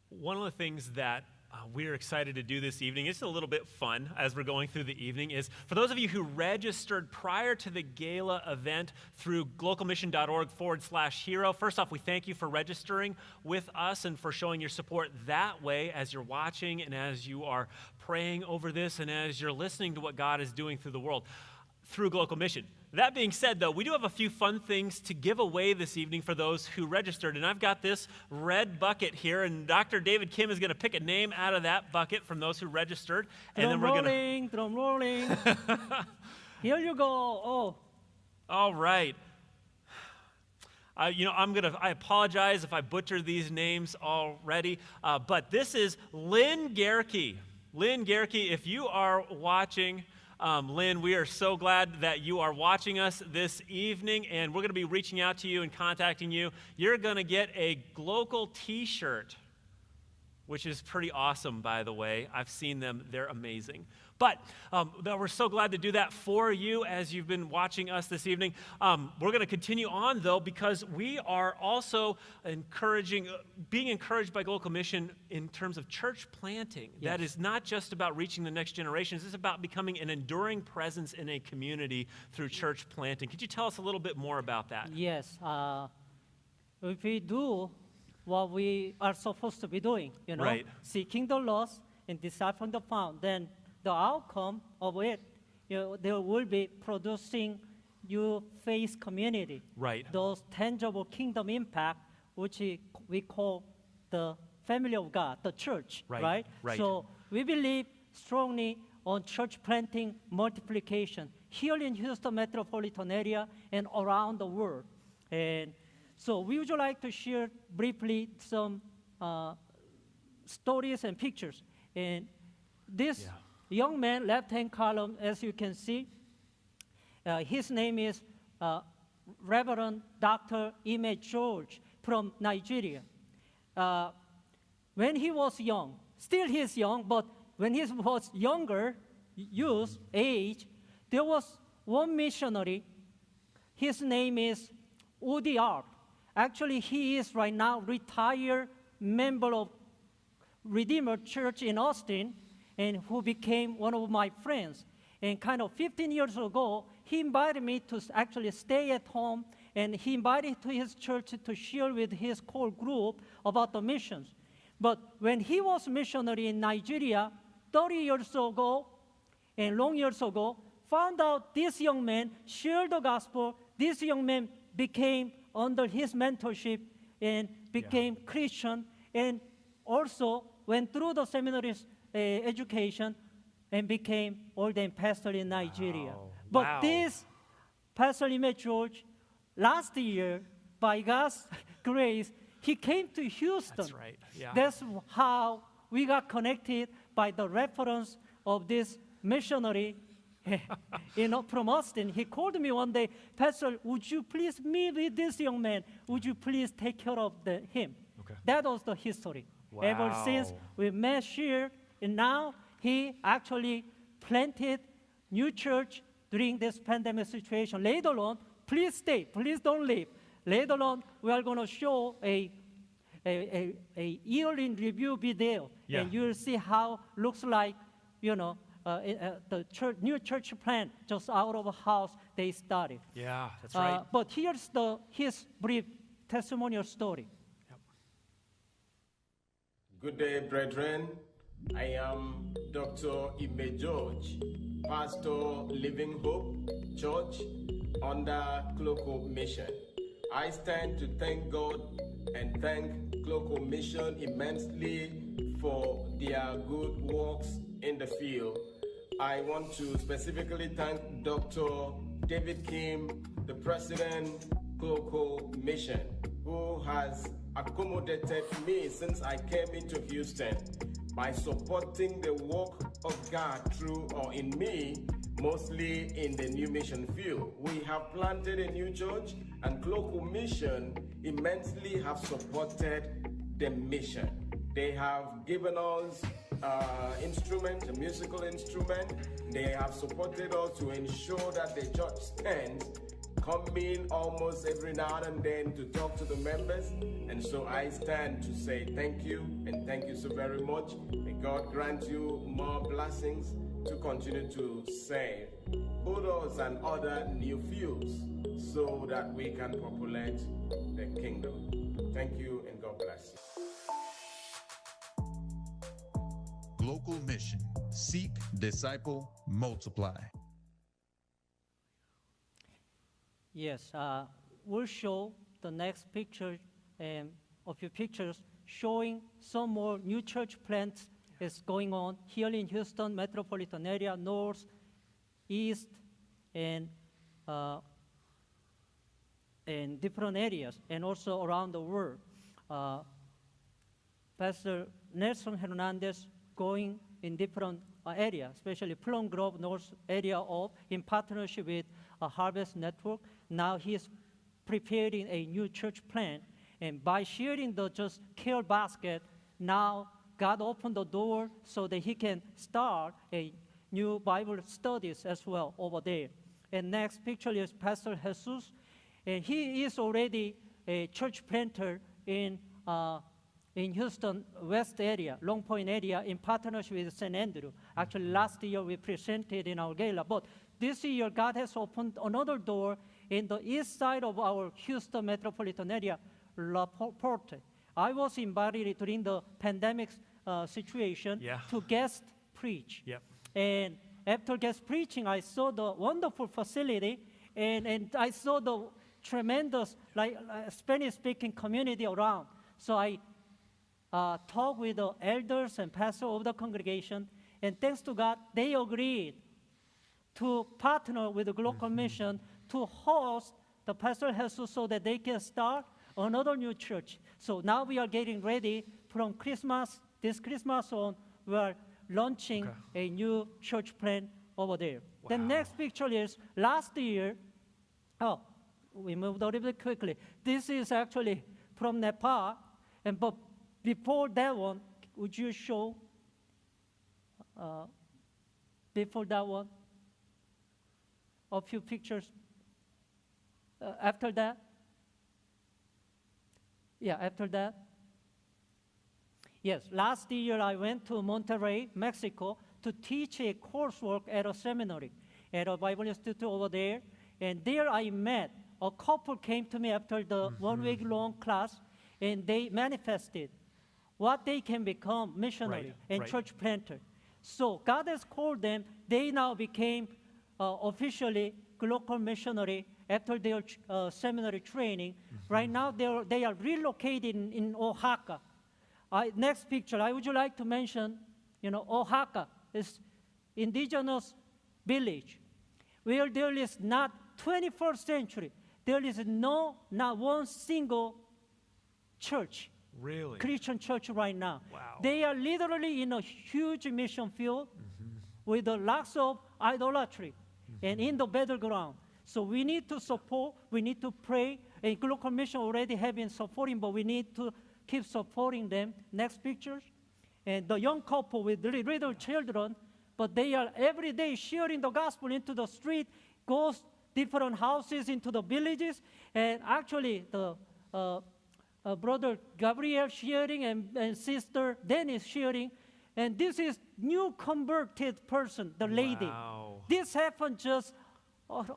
One of the things that we're excited to do this evening, it's a little bit fun as we're going through the evening, is for those of you who registered prior to the gala event through localmission.org/hero, first off, we thank you for registering with us and for showing your support that way as you're watching and as you are praying over this and as you're listening to what God is doing through the world through Local Mission. That being said, though, we do have a few fun things to give away this evening for those who registered. And I've got this red bucket here, and Dr. David Kim is going to pick a name out of that bucket from those who registered. And then we're going to... Drum rolling. Here you go. Oh. All right. I apologize if I butcher these names already, but this is Lynn Gerke. Lynn Gerke, if you are watching... Lynn, we are so glad that you are watching us this evening, and we're going to be reaching out to you and contacting you. You're going to get a local t-shirt, which is pretty awesome, by the way. I've seen them. They're amazing. But we're so glad to do that for you as you've been watching us this evening. We're going to continue on, though, because we are also being encouraged by Local Mission in terms of church planting. Yes. That is not just about reaching the next generations. It's about becoming an enduring presence in a community through church planting. Could you tell us a little bit more about that? Yes. If we do what we are supposed to be doing, right. Seeking the lost and discipling the found, then the outcome of it, there will be producing new faith community. Right. Those tangible kingdom impact, which we call the family of God, the church. Right. So we believe strongly on church planting multiplication here in Houston metropolitan area and around the world. And so we would like to share briefly some stories and pictures. And this young man, left-hand column, as you can see, his name is Reverend Dr. Ime George from Nigeria. When he was young, still he's young, but when he was younger, youth, age, there was one missionary. His name is Udi Art. Actually, he is right now retired member of Redeemer Church in Austin, and who became one of my friends. And kind of 15 years ago, he invited me to actually stay at home, and he invited to his church to share with his core group about the missions. But when he was missionary in Nigeria 30 years ago, and long years ago, found out this young man shared the gospel. This young man became under his mentorship and became Christian, and also went through the seminaries education and became ordained pastor in Nigeria. Wow. But this Pastor Ime George, last year, by God's grace, he came to Houston. That's right. Yeah. That's how we got connected by the reference of this missionary from Austin. He called me one day, Pastor, would you please meet with this young man? Would you please take care of him? Okay. That was the history. Wow. Ever since we met here, and now he actually planted new church during this pandemic situation. Later on, please stay, please don't leave. Later on, we are going to show a year in review video, and you'll see how looks like, the new church plant just out of a house they started. Yeah, that's right. But here's his brief testimonial story. Yep. Good day, brethren. I am Dr. Ime George, pastor Living Hope Church under Local Mission. I stand to thank God and thank Local Mission immensely for their good works in the field. I want to specifically thank Dr. David Kim, the president, Local Mission, who has accommodated me since I came into Houston by supporting the work of God through or in me, mostly in the new mission field. We have planted a new church, and Local Mission immensely have supported the mission. They have given us a musical instrument. They have supported us to ensure that the church stands come in almost every now and then to talk to the members. And so I stand to say thank you, and thank you so very much. May God grant you more blessings to continue to save Buddhas and other new fields so that we can populate the kingdom. Thank you, and God bless you. Global mission: seek, disciple, multiply. Yes, we'll show the next picture and a few pictures showing some more new church plants is going on here in Houston metropolitan area, north, east, and different areas, and also around the world. Pastor Nelson Hernandez going in different areas, especially Plum Grove North area in partnership with Harvest Network. Now he is preparing a new church plant, and by sharing the just care basket, now God opened the door so that he can start a new Bible studies as well over there. And next picture is Pastor Jesus, and he is already a church planter in Houston West area, Long Point area, in partnership with St. Andrew. Actually, last year we presented in our gala, but this year God has opened another door in the east side of our Houston metropolitan area, La Porte. I was invited during the pandemic situation to guest preach. Yep. And after guest preaching, I saw the wonderful facility, and I saw the tremendous Spanish-speaking community around. So I talked with the elders and pastor of the congregation, and thanks to God, they agreed to partner with the Global Mission to host the Pastor Jesus so that they can start another new church. So now we are getting ready from this Christmas on, we are launching a new church plant over there. Wow. The next picture is last year. Oh, we moved a little bit quickly. This is actually from Nepal, but before that one, would you show before that one a few pictures? After that? Yeah, after that. Yes, last year I went to Monterrey, Mexico, to teach a coursework at a seminary, at a Bible Institute over there. And there I met a couple came to me after the 1 week long class, and they manifested what they can become missionary and church planter. So God has called them. They now became officially global missionary after their seminary training. Right now they are relocated in Oaxaca. Next picture, I would like to mention, Oaxaca is indigenous village where there is not 21st century. There is not one single church, really, Christian church right now. Wow. They are literally in a huge mission field with lots of idolatry and in the battleground. So we need to support, we need to pray, and Global Mission already have been supporting, but we need to keep supporting them. Next pictures. And the young couple with little children, but they are every day sharing the gospel into the street, goes different houses into the villages, and actually the brother Gabriel sharing and sister Dennis sharing, and this is new converted person, the lady. Wow. This happened just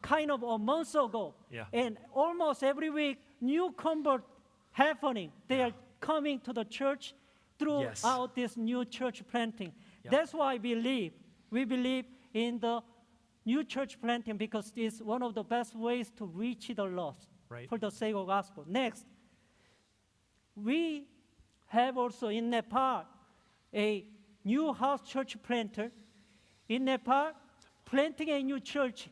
kind of a month ago, and almost every week new convert happening. They are coming to the church throughout this new church planting. That's why we believe in the new church planting, because it's one of the best ways to reach the lost for the sake of gospel. Next, we have also in Nepal a new house church planter. In Nepal, planting a new church,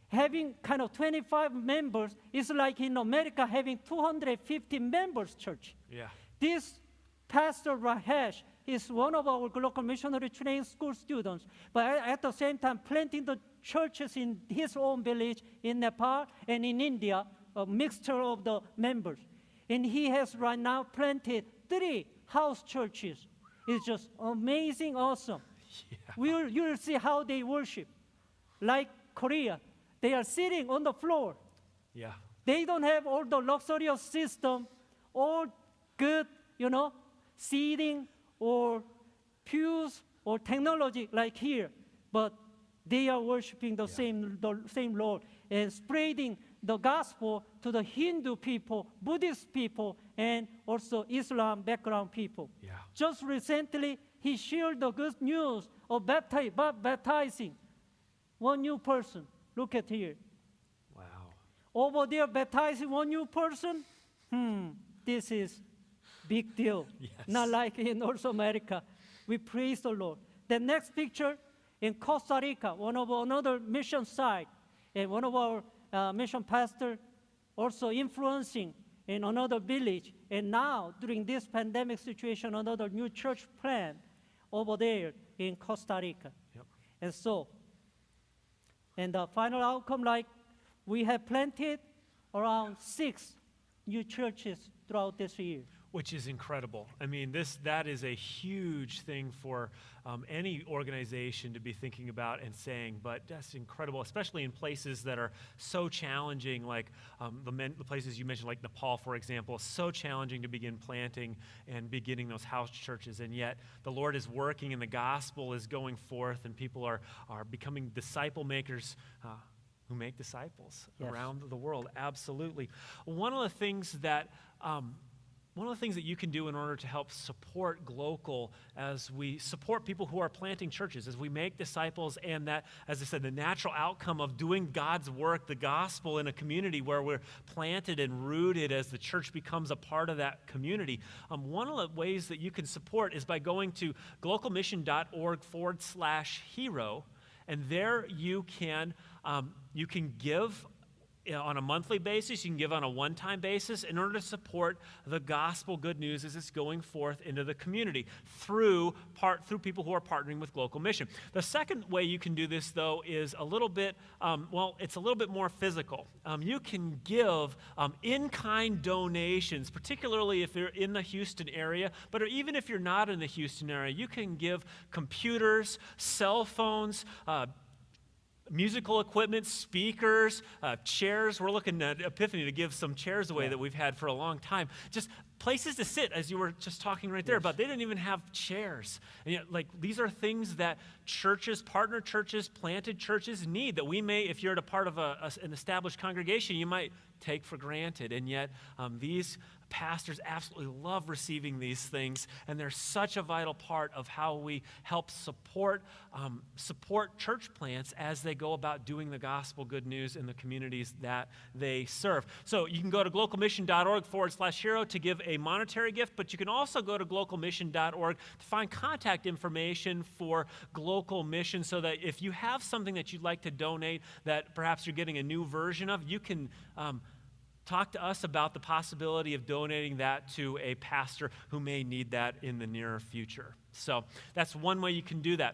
having kind of 25 members is like in America having 250 members church. Yeah. This Pastor Rahesh is one of our Global Missionary Training School students, but at the same time planting the churches in his own village in Nepal and in India, a mixture of the members. And he has right now planted 3 house churches. It's just amazing, awesome. You'll see how they worship. Like Korea, they are sitting on the floor Yeah. They don't have all the luxurious system, all good, seating or pews or technology like here. But they are worshiping the same Lord and spreading the gospel to the Hindu people, Buddhist people, and also Islam background people. Yeah. Just recently, he shared the good news of baptizing one new person. Look at here. Wow. Over there, baptizing one new person. This is big deal. Yes. Not like in North America. We praise the Lord. The next picture in Costa Rica, another mission site, and one of our mission pastor also influencing in another village. And now, during this pandemic situation, another new church plant over there in Costa Rica. Yep. And so, and the final outcome, like we have planted around 6 new churches throughout this year. Which is incredible. I mean, that is a huge thing for any organization to be thinking about and saying, but that's incredible, especially in places that are so challenging, like the places you mentioned, like Nepal, for example, so challenging to begin planting and beginning those house churches, and yet the Lord is working and the gospel is going forth and people are becoming disciple makers who make disciples around the world. Absolutely. One of the things that you can do in order to help support Glocal as we support people who are planting churches, as we make disciples, and that, as I said, the natural outcome of doing God's work, the gospel in a community where we're planted and rooted as the church becomes a part of that community. One of the ways that you can support is by going to glocalmission.org/hero, and there you can give on a monthly basis, you can give on a one-time basis in order to support the gospel good news as it's going forth into the community through people who are partnering with Glocal Mission. The second way you can do this, though, is a little bit, it's a little bit more physical. You can give in-kind donations, particularly if you're in the Houston area, but even if you're not in the Houston area, you can give computers, cell phones, musical equipment, speakers, chairs. We're looking at Epiphany to give some chairs away that we've had for a long time. Just places to sit, as you were just talking right there, but they didn't even have chairs. And yet, these are things that churches, partner churches, planted churches need, that we may, if you're a part of an established congregation, you might take for granted. And yet, these pastors absolutely love receiving these things, and they're such a vital part of how we help support church plants as they go about doing the gospel good news in the communities that they serve. So you can go to glocalmission.org/hero to give a monetary gift, but you can also go to glocalmission.org to find contact information for Glocal Mission, so that if you have something that you'd like to donate that perhaps you're getting a new version of, you can talk to us about the possibility of donating that to a pastor who may need that in the near future. So that's one way you can do that.